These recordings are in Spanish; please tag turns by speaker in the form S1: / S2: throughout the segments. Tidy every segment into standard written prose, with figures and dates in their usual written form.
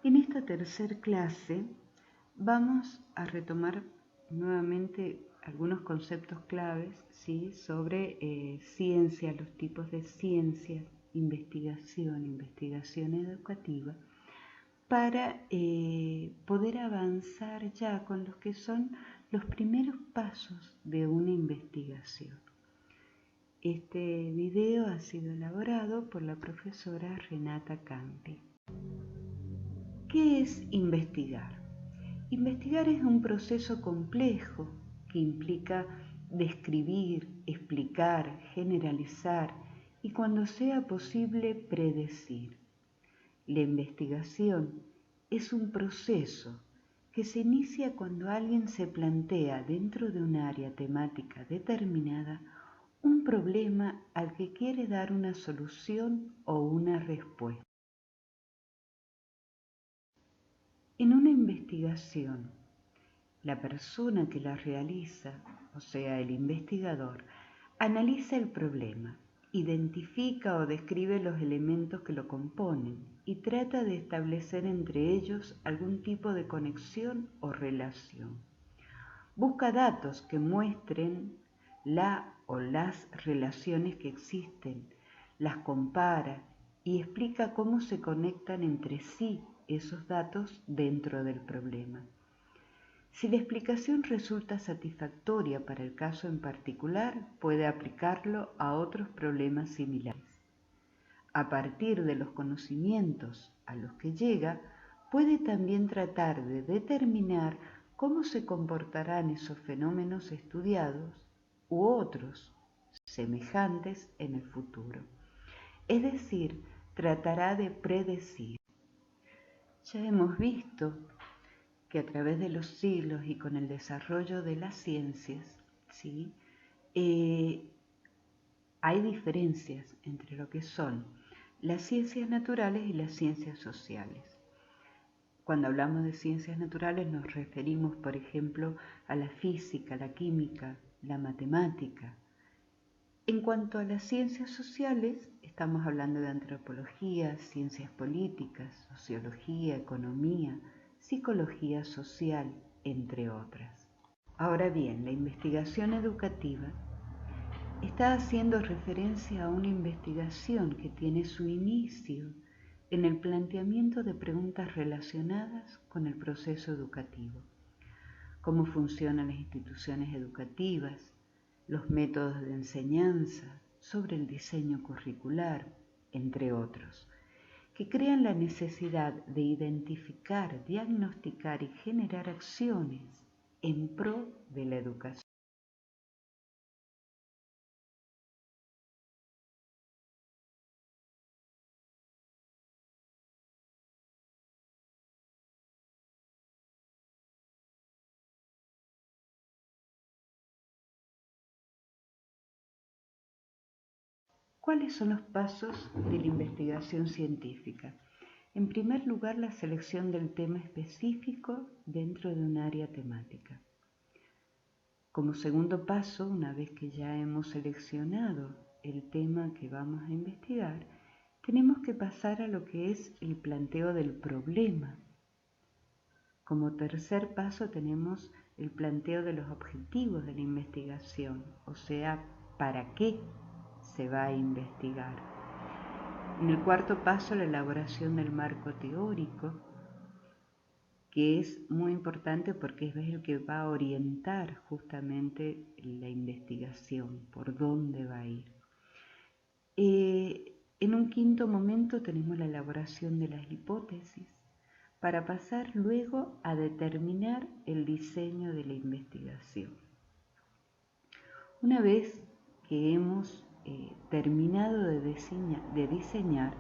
S1: En esta tercera clase vamos a retomar nuevamente algunos conceptos claves, ¿sí?, sobre ciencia, los tipos de ciencia, investigación educativa, para poder avanzar ya con los que son los primeros pasos de una investigación. Este video ha sido elaborado por la profesora Renata Campi. ¿Qué es investigar? Investigar es un proceso complejo que implica describir, explicar, generalizar y, cuando sea posible, predecir. La investigación es un proceso que se inicia cuando alguien se plantea dentro de un área temática determinada un problema al que quiere dar una solución o una respuesta. En una investigación, la persona que la realiza, o sea, el investigador, analiza el problema, identifica o describe los elementos que lo componen y trata de establecer entre ellos algún tipo de conexión o relación. Busca datos que muestren la o las relaciones que existen, las compara y explica cómo se conectan entre sí esos datos dentro del problema. Si la explicación resulta satisfactoria para el caso en particular, puede aplicarlo a otros problemas similares. A partir de los conocimientos a los que llega, puede también tratar de determinar cómo se comportarán esos fenómenos estudiados u otros semejantes en el futuro. Es decir, tratará de predecir. Ya hemos visto que a través de los siglos y con el desarrollo de las ciencias, ¿sí?, hay diferencias entre lo que son las ciencias naturales y las ciencias sociales. Cuando hablamos de ciencias naturales nos referimos, por ejemplo, a la física, la química, la matemática. En cuanto a las ciencias sociales, estamos hablando de antropología, ciencias políticas, sociología, economía, psicología social, entre otras. Ahora bien, la investigación educativa está haciendo referencia a una investigación que tiene su inicio en el planteamiento de preguntas relacionadas con el proceso educativo. Cómo funcionan las instituciones educativas, los métodos de enseñanza, sobre el diseño curricular, entre otros, que crean la necesidad de identificar, diagnosticar y generar acciones en pro de la educación. ¿Cuáles son los pasos de la investigación científica? En primer lugar, la selección del tema específico dentro de un área temática. Como segundo paso, una vez que ya hemos seleccionado el tema que vamos a investigar, tenemos que pasar a lo que es el planteo del problema. Como tercer paso tenemos el planteo de los objetivos de la investigación, o sea, ¿para qué se va a investigar? En el cuarto paso, la elaboración del marco teórico, que es muy importante porque es el que va a orientar justamente la investigación, por dónde va a ir. En un quinto momento tenemos la elaboración de las hipótesis, para pasar luego a determinar el diseño de la investigación. Una vez que hemos terminado de diseñar,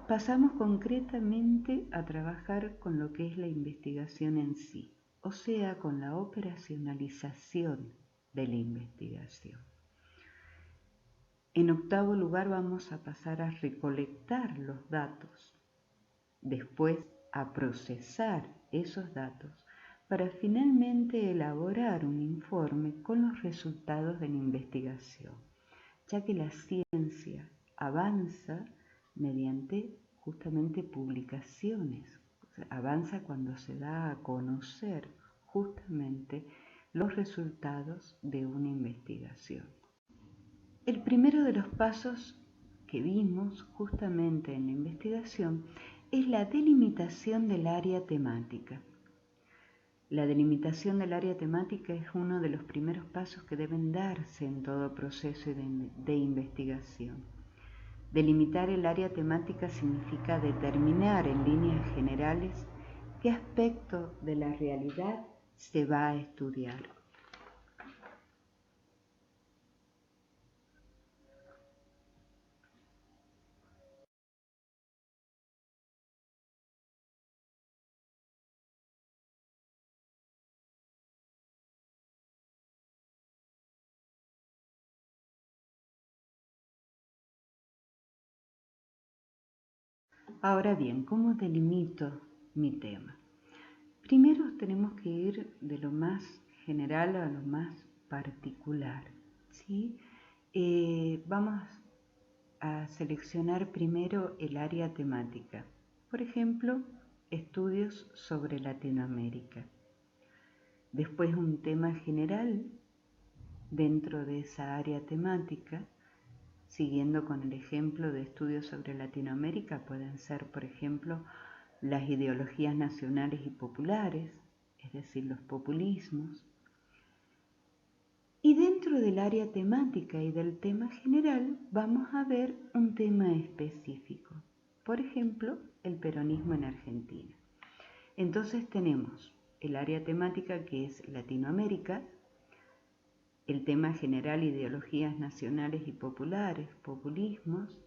S1: pasamos concretamente a trabajar con lo que es la investigación en sí, o sea, con la operacionalización de la investigación. En octavo lugar, vamos a pasar a recolectar los datos, después a procesar esos datos para finalmente elaborar un informe con los resultados de la investigación, ya que la ciencia avanza mediante justamente publicaciones, avanza cuando se da a conocer justamente los resultados de una investigación. El primero de los pasos que vimos justamente en la investigación es la delimitación del área temática. La delimitación del área temática es uno de los primeros pasos que deben darse en todo proceso de investigación. Delimitar el área temática significa determinar en líneas generales qué aspecto de la realidad se va a estudiar. Ahora bien, ¿cómo delimito mi tema? Primero tenemos que ir de lo más general a lo más particular, ¿sí? Vamos a seleccionar primero el área temática. Por ejemplo, estudios sobre Latinoamérica. Después un tema general dentro de esa área temática. Siguiendo con el ejemplo de estudios sobre Latinoamérica, pueden ser, por ejemplo, las ideologías nacionales y populares, es decir, los populismos. Y dentro del área temática y del tema general, vamos a ver un tema específico. Por ejemplo, el peronismo en Argentina. Entonces tenemos el área temática que es Latinoamérica, el tema general, ideologías nacionales y populares, populismos,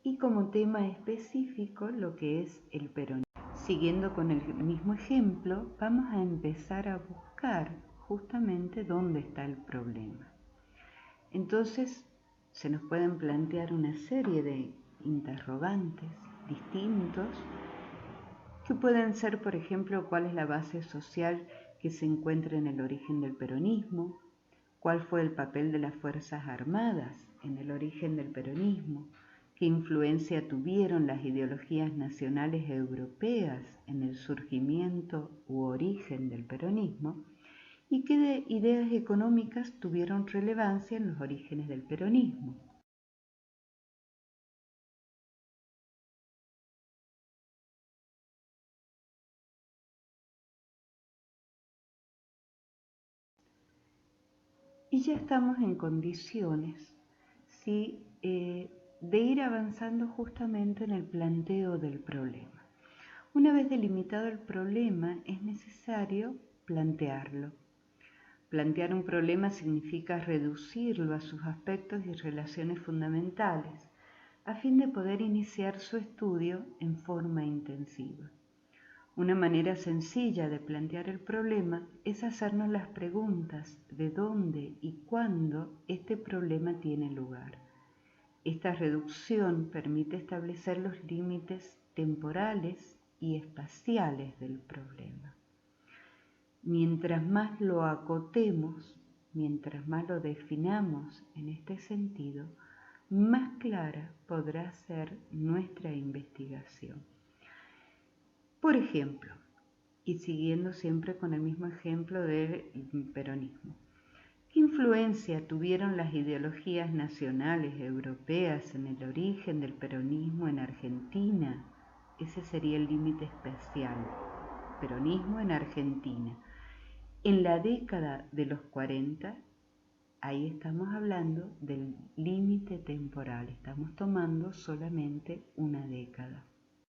S1: y como tema específico lo que es el peronismo. Siguiendo con el mismo ejemplo, vamos a empezar a buscar justamente dónde está el problema. Entonces, se nos pueden plantear una serie de interrogantes distintos que pueden ser, por ejemplo, cuál es la base social que se encuentra en el origen del peronismo, cuál fue el papel de las Fuerzas Armadas en el origen del peronismo, qué influencia tuvieron las ideologías nacionales europeas en el surgimiento u origen del peronismo, y qué ideas económicas tuvieron relevancia en los orígenes del peronismo. Y ya estamos en condiciones, ¿sí? De ir avanzando justamente en el planteo del problema. Una vez delimitado el problema, es necesario plantearlo. Plantear un problema significa reducirlo a sus aspectos y relaciones fundamentales, a fin de poder iniciar su estudio en forma intensiva. Una manera sencilla de plantear el problema es hacernos las preguntas de dónde y cuándo este problema tiene lugar. Esta reducción permite establecer los límites temporales y espaciales del problema. Mientras más lo acotemos, mientras más lo definamos en este sentido, más clara podrá ser nuestra investigación. Por ejemplo, y siguiendo siempre con el mismo ejemplo del peronismo, ¿qué influencia tuvieron las ideologías nacionales europeas en el origen del peronismo en Argentina? Ese sería el límite especial. Peronismo en Argentina. En la década de los 40, ahí estamos hablando del límite temporal, estamos tomando solamente una década.